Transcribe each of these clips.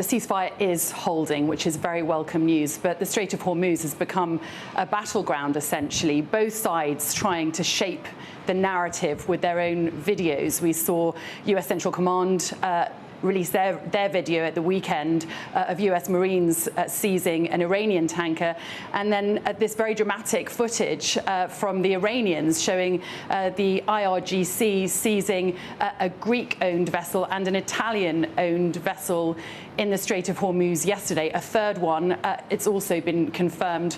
The ceasefire is holding, which is very welcome news, but the Strait of Hormuz has become a battleground, essentially, both sides trying to shape the narrative with their own videos. We saw US Central Command released their video at the weekend of US Marines seizing an Iranian tanker, and then this very dramatic footage from the Iranians showing the IRGC seizing a Greek-owned vessel and an Italian-owned vessel in the Strait of Hormuz yesterday. A third one, it's also been confirmed,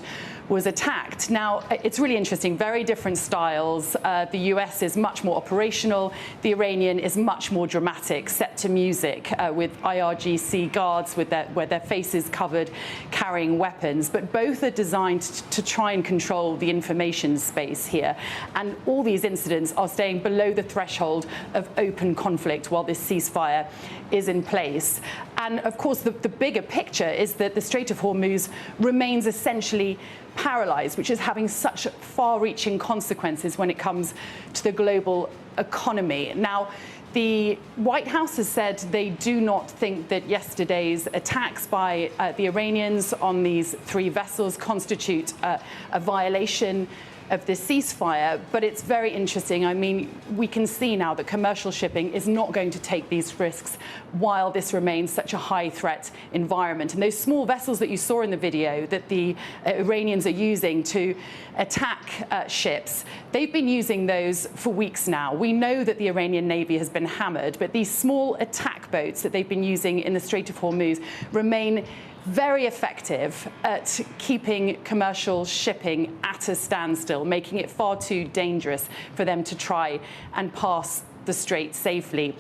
was attacked. Now, it's really interesting, very different styles. The US is much more operational. The Iranian is much more dramatic, set to music, with IRGC guards with their faces covered, carrying weapons. But both are designed to try and control the information space here. And all these incidents are staying below the threshold of open conflict while this ceasefire is in place. And of course, the bigger picture is that the Strait of Hormuz remains essentially paralyzed, which is having such far-reaching consequences when it comes to the global economy. Now, the White House has said they do not think that yesterday's attacks by the Iranians on these three vessels constitute a violation of the ceasefire, but it's very interesting. I mean, we can see now that commercial shipping is not going to take these risks while this remains such a high-threat environment. And those small vessels that you saw in the video that the Iranians are using to attack ships, they've been using those for weeks now. We know that the Iranian Navy has been hammered, but these small attack boats that they've been using in the Strait of Hormuz remain very effective at keeping commercial shipping at a standstill, making it far too dangerous for them to try and pass the strait safely.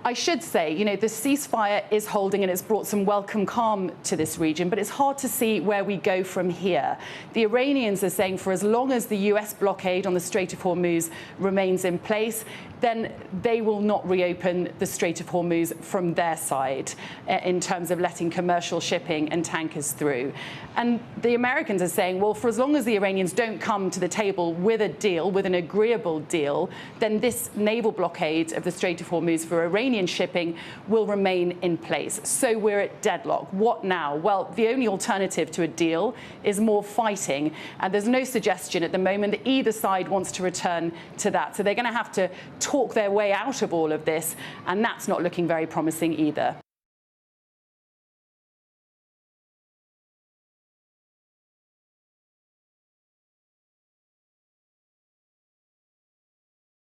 I should say, the ceasefire is holding and it's brought some welcome calm to this region, but it's hard to see where we go from here. The Iranians are saying for as long as the US blockade on the Strait of Hormuz remains in place, then they will not reopen the Strait of Hormuz from their side in terms of letting commercial shipping and tankers through. And the Americans are saying, well, for as long as the Iranians don't come to the table with a deal, with an agreeable deal, then this naval blockade of the Strait of Hormuz for Iranian shipping will remain in place. So we're at deadlock. What now? Well, the only alternative to a deal is more fighting. And there's no suggestion at the moment that either side wants to return to that. So they're going to have to talk their way out of all of this. And that's not looking very promising either.